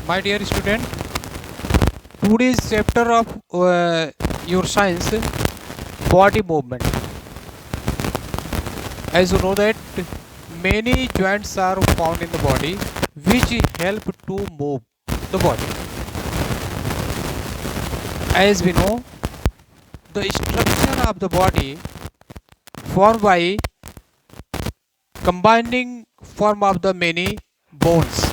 My dear student, today's chapter of your science, body movement. As you know that many joints are found in the body which help to move the body. As we know, the structure of the body formed by combining form of the many bones,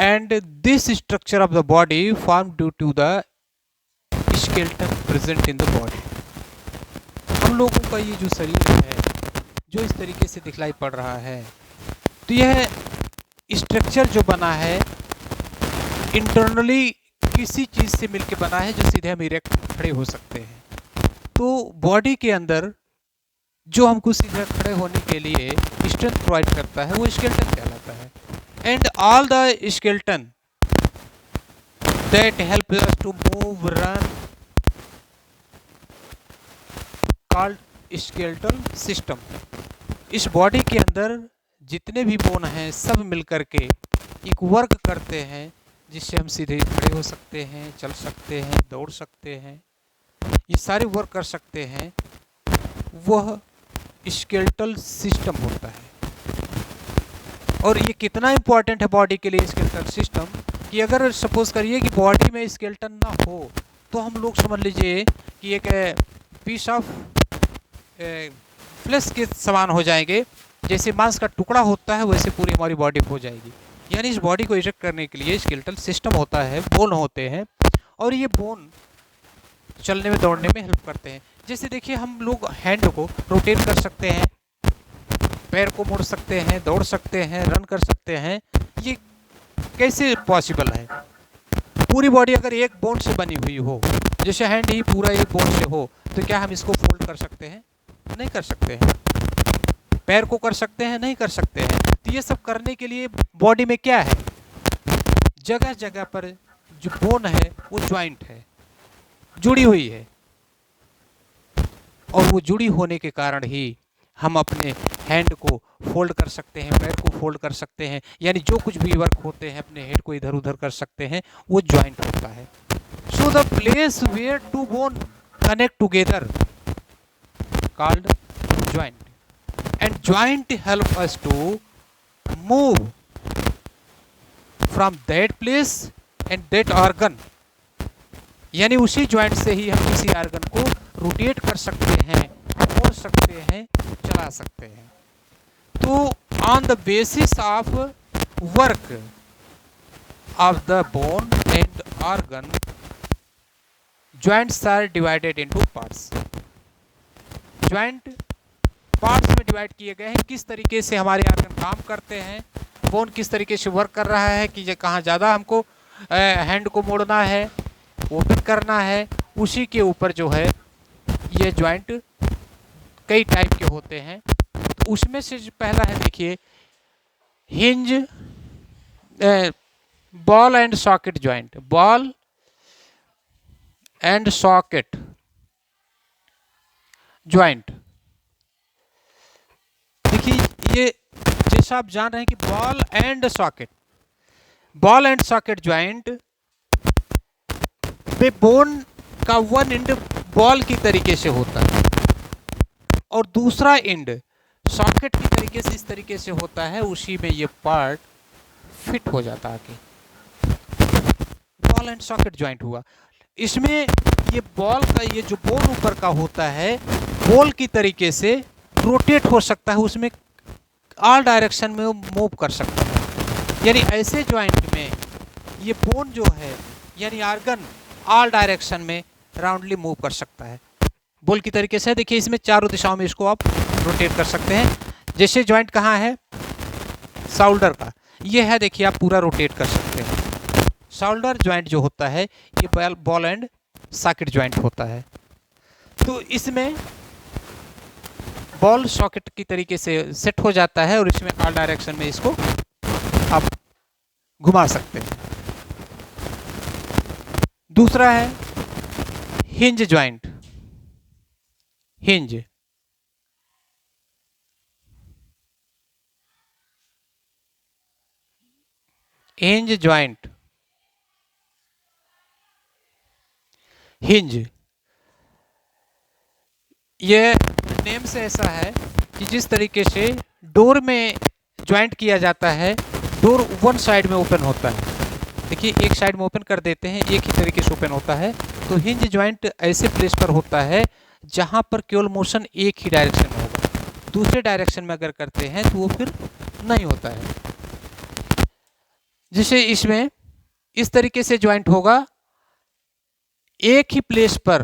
and this structure of the body formed due to the skeleton present in the body. हम लोगों का ये जो शरीर है जो इस तरीके से दिखलाई पड़ रहा है, तो यह स्ट्रक्चर जो बना है इंटरनली किसी चीज़ से मिलके बना है जो सीधे हम इरेक्ट खड़े हो सकते हैं। तो बॉडी के अंदर जो हमको सीधे खड़े होने के लिए स्ट्रेंथ प्रोवाइड करता है वो स्केलेटन कहलाता है। And all the skeleton that help us to move run called skeletal system. इस बॉडी के अंदर जितने भी बोन हैं सब मिलकर के एक वर्क करते हैं जिससे हम सीधे खड़े हो सकते हैं, चल सकते हैं, दौड़ सकते हैं, ये सारे वर्क कर सकते हैं, वह स्केलेटल सिस्टम होता है। और ये कितना इम्पोर्टेंट है बॉडी के लिए स्केलेटल सिस्टम कि अगर सपोज करिए कि बॉडी में स्केलेटन ना हो तो हम लोग समझ लीजिए कि एक पीस ऑफ फ्लेश के समान हो जाएंगे। जैसे मांस का टुकड़ा होता है वैसे पूरी हमारी बॉडी हो जाएगी। यानी इस बॉडी को इरेक्ट करने के लिए स्केलेटल सिस्टम होता है, बोन होते हैं, और ये बोन चलने में दौड़ने में हेल्प करते हैं। जैसे देखिए हम लोग हैंड को रोटेट कर सकते हैं, पैर को मोड़ सकते हैं, दौड़ सकते हैं, रन कर सकते हैं। ये कैसे पॉसिबल है? पूरी बॉडी अगर एक बोन से बनी हुई हो, जैसे हैंड ही पूरा एक बोन से हो, तो क्या हम इसको फोल्ड कर सकते हैं? नहीं कर सकते हैं। पैर को कर सकते हैं? नहीं कर सकते हैं। तो ये सब करने के लिए बॉडी में क्या है, जगह जगह पर जो बोन है वो ज्वाइंट है, जुड़ी हुई है, और वो जुड़ी होने के कारण ही हम अपने हैंड को फोल्ड कर सकते हैं, पैर को फोल्ड कर सकते हैं, यानी जो कुछ भी वर्क होते हैं अपने हेड को इधर उधर कर सकते हैं, वो ज्वाइंट होता है। So the place where two bone connect together called joint, and joint help us to move from that place and that organ. यानी उसी ज्वाइंट से ही हम किसी ऑर्गन को रोटेट कर सकते हैं, मोड़ सकते हैं, चला सकते हैं। तो on the basis of work of the bone and organ, joints are divided into parts. Joint parts में डिवाइड किए गए हैं, किस तरीके से हमारे ऑर्गन काम करते हैं, बोन किस तरीके से वर्क कर रहा है कि कहाँ ज़्यादा हमको हैंड को मोड़ना है, ओपन करना है, उसी के ऊपर जो है ये ज्वाइंट कई टाइप के होते हैं। तो उसमें से जो पहला है देखिए hinge, ball and socket joint. Ball and socket joint, देखिए ये जैसा आप जान रहे हैं कि बॉल एंड सॉकेट ज्वाइंट में बोन का वन एंड बॉल की तरीके से होता है और दूसरा एंड सॉकेट की तरीके से इस तरीके से होता है, उसी में ये पार्ट फिट हो जाता है। बॉल एंड सॉकेट ज्वाइंट हुआ। इसमें ये बॉल का ये जो बोन ऊपर का होता है बॉल की तरीके से रोटेट हो सकता है, उसमें ऑल डायरेक्शन में मूव कर सकता है। यानी ऐसे ज्वाइंट में ये बोन जो है यानी ऑर्गन ऑल डायरेक्शन में राउंडली मूव कर सकता है बॉल की तरीके से। देखिए इसमें चारों दिशाओं में इसको आप रोटेट कर सकते हैं। जैसे ज्वाइंट कहाँ है, शोल्डर का, ये है, देखिए आप पूरा रोटेट कर सकते हैं। शोल्डर ज्वाइंट जो होता है ये बॉल एंड सॉकेट ज्वाइंट होता है। तो इसमें बॉल सॉकेट की तरीके से सेट हो जाता है और इसमें ऑल डायरेक्शन में इसको आप घुमा सकते हैं। दूसरा है hinge joint. Hinge hinge joint, hinge ये नेम से ऐसा है कि जिस तरीके से डोर में ज्वाइंट किया जाता है, डोर वन साइड में ओपन होता है। देखिए एक साइड में ओपन कर देते हैं, एक ही तरीके से ओपन होता है। तो हिंज ज्वाइंट ऐसे प्लेस पर होता है जहां पर केवल मोशन एक ही डायरेक्शन में होगा, दूसरे डायरेक्शन में अगर करते हैं तो वो फिर नहीं होता है। जैसे इसमें इस तरीके से ज्वाइंट होगा, एक ही प्लेस पर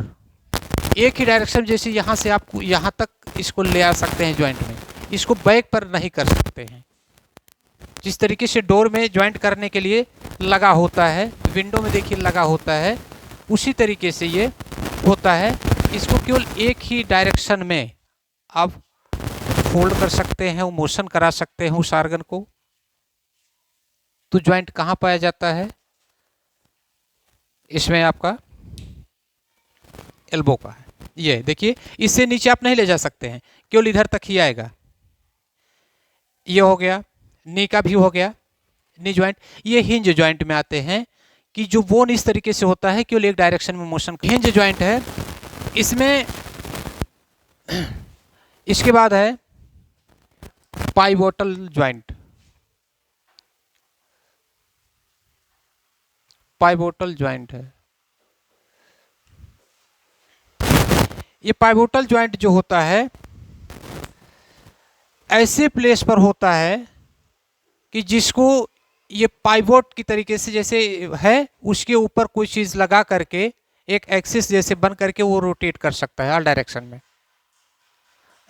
एक ही डायरेक्शन, जैसे यहाँ से आप यहाँ तक इसको ले आ सकते हैं ज्वाइंट में, इसको बैक पर नहीं कर सकते हैं। जिस तरीके से डोर में ज्वाइंट करने के लिए लगा होता है, विंडो में देखिए लगा होता है, उसी तरीके से ये होता है। इसको केवल एक ही डायरेक्शन में आप फोल्ड कर सकते हैं, मोशन करा सकते हैं उस आर्गन को। तो ज्वाइंट कहाँ पाया जाता है? इसमें आपका एल्बो का है। ये देखिए इससे नीचे आप नहीं ले जा सकते हैं, केवल इधर तक ही आएगा। ये हो गया, नी का भी हो गया, नी ज्वाइंट। ये हिंज ज्वाइंट में आते हैं कि जो बोन इस तरीके से होता है, केवल एक डायरेक्शन में मोशन। हिंज ज्वाइंट है इसमें। इसके बाद है पाइवोटल ज्वाइंट। पाइवोटल ज्वाइंट है। ये पाइवोटल ज्वाइंट जो होता है ऐसे प्लेस पर होता है कि जिसको ये पाइवोट की तरीके से जैसे है, उसके ऊपर कोई चीज़ लगा करके एक एक्सिस जैसे बन करके वो रोटेट कर सकता है ऑल डायरेक्शन में।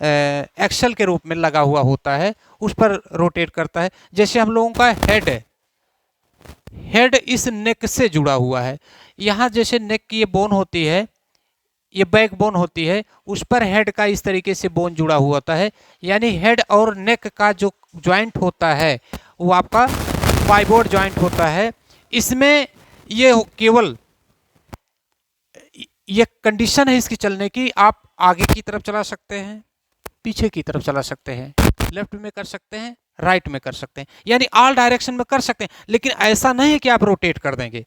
एक्सल के रूप में लगा हुआ होता है, उस पर रोटेट करता है। जैसे हम लोगों का हेड है, हेड इस नेक से जुड़ा हुआ है। यहाँ जैसे नेक की ये बोन होती है, ये बैक बोन होती है, उस पर हेड का इस तरीके से बोन जुड़ा हुआ होता है। यानी हेड और नेक का जो ज्वाइंट होता है वो आपका पाइवोट ज्वाइंट होता है। इसमें ये केवल ये कंडीशन है इसकी चलने की, आप आगे की तरफ चला सकते हैं, पीछे की तरफ चला सकते हैं, लेफ्ट में कर सकते हैं, राइट में कर सकते हैं, यानी ऑल डायरेक्शन में कर सकते हैं। लेकिन ऐसा नहीं है कि आप रोटेट कर देंगे।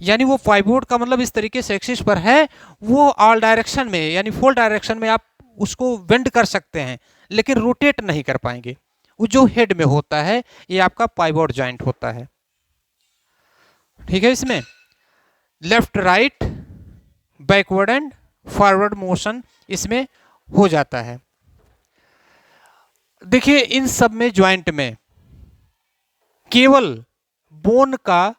यानी वो पाइवोट का मतलब इस तरीके से एक्सिस पर है, वो ऑल डायरेक्शन में यानी फोर डायरेक्शन में आप उसको बेंड कर सकते हैं, लेकिन रोटेट नहीं कर पाएंगे। वो जो हेड में होता है ये आपका पाइवोट जॉइंट होता है। ठीक है, इसमें left right backward and forward motion इसमें हो जाता है। देखिए इन सब में ज्वाइंट में केवल बोन का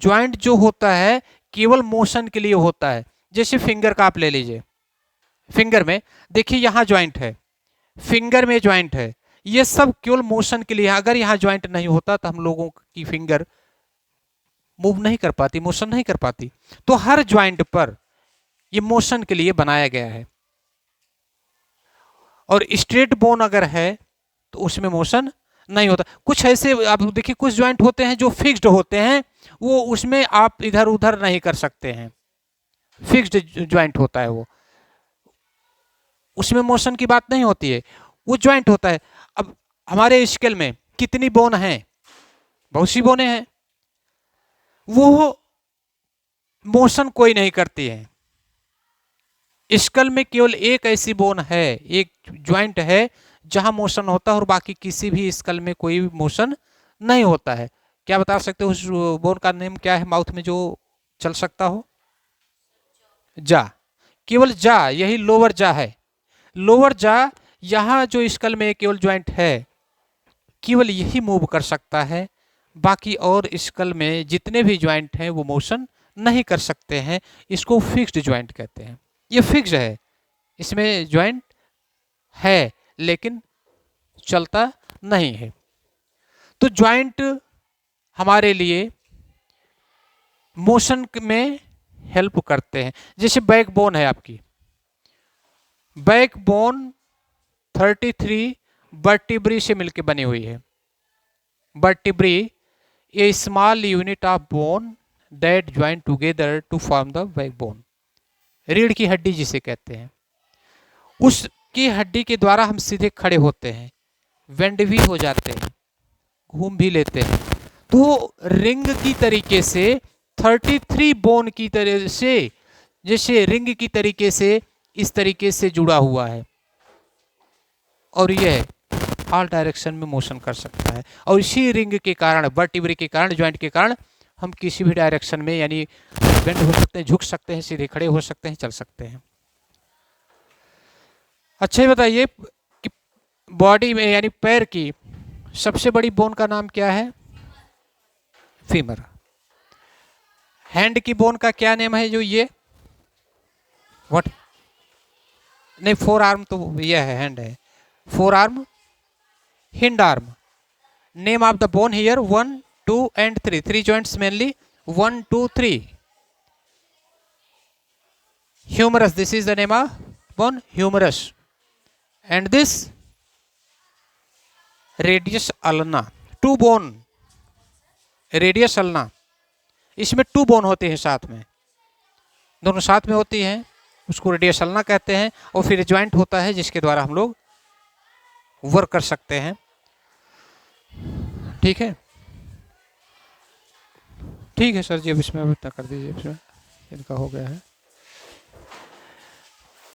ज्वाइंट जो होता है केवल मोशन के लिए होता है। जैसे फिंगर का आप ले लीजिए, फिंगर में देखिए यहाँ ज्वाइंट है, फिंगर में ज्वाइंट है, ये सब केवल मोशन के लिए है। अगर यहाँ ज्वाइंट नहीं होता तो हम लोगों की फिंगर मूव नहीं कर पाती, मोशन नहीं कर पाती। तो हर ज्वाइंट पर ये मोशन के लिए बनाया गया है। और स्ट्रेट बोन अगर है तो उसमें मोशन नहीं होता। कुछ ऐसे आप देखिए, कुछ ज्वाइंट होते हैं जो फिक्स्ड होते हैं, वो उसमें आप इधर उधर नहीं कर सकते हैं, फिक्स्ड ज्वाइंट होता है वो, उसमें मोशन की बात नहीं होती है, वो ज्वाइंट होता है। अब हमारे स्केल में कितनी बोन हैं? बहुत सी बोने हैं, वो मोशन कोई नहीं करती है। स्कल में केवल एक ऐसी बोन है, एक ज्वाइंट है जहां मोशन होता है, और बाकी किसी भी स्कल में कोई मोशन नहीं होता है। क्या बता सकते हो उस बोन का नेम क्या है माउथ में जो चल सकता हो? जा, केवल जा, यही लोअर जा है। लोअर जा, यहाँ जो स्कल में केवल ज्वाइंट है केवल यही मूव कर सकता है, बाकी और स्कल में जितने भी ज्वाइंट हैं वो मोशन नहीं कर सकते हैं। इसको फिक्स्ड ज्वाइंट कहते हैं। ये फिक्स है, इसमें ज्वाइंट है लेकिन चलता नहीं है। तो ज्वाइंट हमारे लिए मोशन में हेल्प करते हैं। जैसे बैक बोन है आपकी, बैक बोन 33 वर्टिब्री से मिलकर बनी हुई है। Vertebrae a small unit of bone that join together to form the backbone. रीढ़ की हड्डी जिसे कहते हैं, उसकी हड्डी के द्वारा हम सीधे खड़े होते हैं, बेंड भी हो जाते हैं, घूम भी लेते हैं। तो रिंग की तरीके से 33 बोन की तरह से, जैसे रिंग की तरीके से इस तरीके से जुड़ा हुआ है, और यह ऑल डायरेक्शन में मोशन कर सकता है। और इसी रिंग के कारण, वर्टिब्रे के कारण, जॉइंट के कारण हम किसी भी डायरेक्शन में यानी बेंड हो सकते हैं, झुक सकते हैं, सीधे खड़े हो सकते हैं, चल सकते हैं। अच्छा, ये बताइए कि बॉडी में यानी पैर की सबसे बड़ी बोन का नाम क्या है? फीमर। हैंड की बोन का क्या नेम है? जो ये व्हाट, नहीं, फोर आर्म तो यह है, हैंड है। Four arm, hind arm. Name of the bone here 1, 2 and 3, 3 joints mainly, 1, 2, 3. Humerus, this is the name of bone, humerus. And this radius ulna, 2 bone, radius ulna, इसमें 2 bone होते हैं साथ में, दोनों साथ में होती हैं, उसको रेडियस अल्ना कहते हैं। और फिर ज्वाइंट होता है जिसके द्वारा हम लोग वर्क कर सकते हैं। ठीक है, ठीक है सर जी, अब इसमें अब इतना कर दीजिए, इसमें इनका हो गया है।